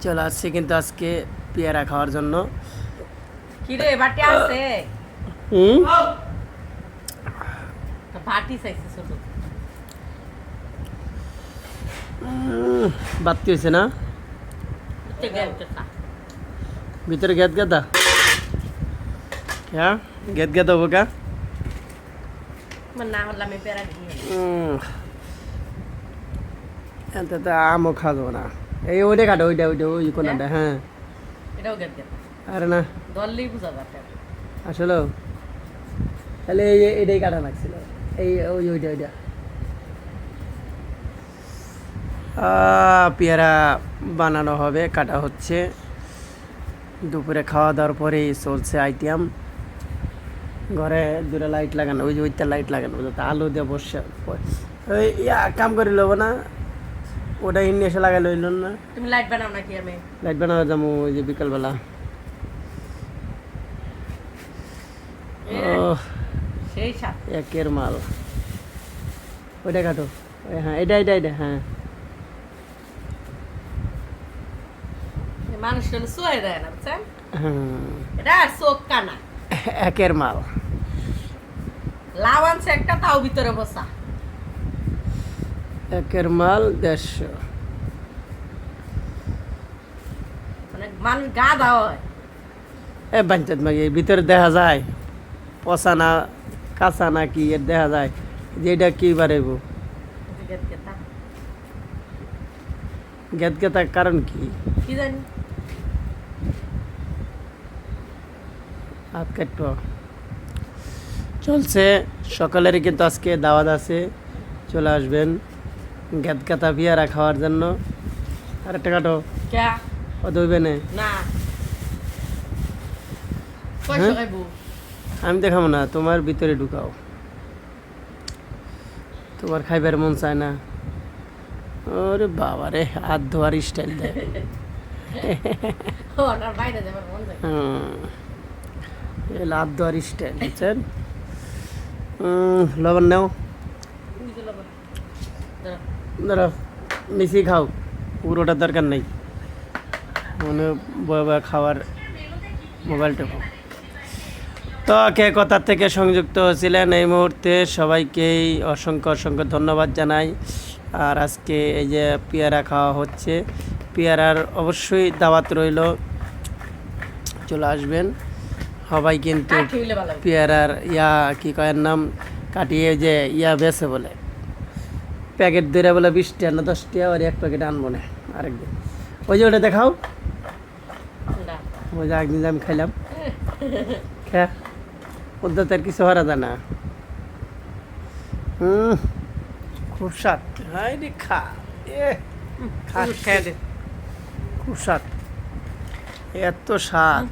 চলে আসছি কিন্তু আজকে পেয়ারা খাওয়ার জন্য। কি রে বাটি আছে? হুম, বাটি চাইছে ছোট। বাতি হয়েছে না, উঠতে গেল তো না। ভিতরে গেদ গেদা হ্যাঁ, গেদ গেদা হবো কা। মানে না হলে আমি পেয়ারা নিয়ে এতে তো আমও খাওয়া যাবো না। এই ওইটা কাটো, ওইটা ওইটা ওই কোনটা। হ্যাঁ, এটাও গেল গেল। আরে না দললেই বুঝা যাবে। আসলে তাহলে এটাই কাটা লাগছিল। এই ওই ওইটা ওইটা পেয়ারা বানানো হবে, কাটা হচ্ছে। দুপুরে খাওয়া দাওয়ার পরেই চলছে আইটেম। ঘরে দুটো লাইট লাগানো, ওই যে ওইটা লাইট লাগানো, যাতে আলো দিয়ে বসে ওই কাম করে লব না, ওটা ইন্নি এসে লাগাই লইল না। তুমি লাইট বানাও নাকি? আমি লাইট বানাবো যাবো ওই যে বিকালবেলা। ও সেই সাথ একের মাল। ওইটা কাটো। হ্যাঁ, এটা এটা এটা হ্যাঁ। মানুষ হলে সোয়ে দেয় না, বুঝছেন? হ্যাঁ, এটা চোখ কানা। একের মাল। লাউ আনছে একটা, তাও ভিতরে বসা। একের মাল 150। মানে মানুষ গা দেওয়া হয়। এ বাঞ্চাত মাগি এর ভিতরে দেখা যায় পচা না কাঁচা না কি এর দেখা যায় যে এটা কি বাড়াইব। গেত গেতার কারণ কি কি জানি। হাত কাটব চলছে। সকালেরই কিন্তু আজকে দাওয়াত আছে, চলে আসবেন গেত গেতা পেয়ারা খাওয়ার জন্য। আর একটা কাটো, ক্যা? ও দইবে না। না হ্যাঁ? পয়সা খাইবো। আমি দেখাবো না, তোমার ভিতরে ঢুকাও। তোমার খাইবার মন চায় না। ওরে বাবা রে, হাত ধোয়ার স্টাইল দেয়। ওনার বাইরে যাবার মন যায়। হাত ধোয়ার স্টাইল, বুঝছেন? লবণ নাও, ওই যে লবণ। দাঁড়াও। ধরো মিশিয়ে খাও, পুরোটার দরকার নেই। মনে বয় বয় খাওয়ার মোবাইলটা। তো কে কোথা থেকে সংযুক্ত হয়েছিলেন এই মুহূর্তে সবাইকেই অসংখ্য অসংখ্য ধন্যবাদ জানাই। আর আজকে এই যে পেয়ারা খাওয়া হচ্ছে, পেয়ারার অবশ্যই দাওয়াত রইল, চলে আসবেন সবাই। কিন্তু কাঠি হইলে ভালো হবে। পেয়ারার কি কয়ের নাম কাটিয়ে যে বেছে বলে প্যাকেট ধরে বলে 20 টাকা না 10 টাকা, আর এক প্যাকেট আনবো না আরেকদিন। ওই যে ওটা দেখাও, না। ওই যে একদিন আমি খাইলাম। হ্যাঁ, ওদের তো আর কিছু হারা যায় না। খুব স্বাদ। হাই রে খা, খা খেয়ে দে। খুব স্বাদ, এত স্বাদ।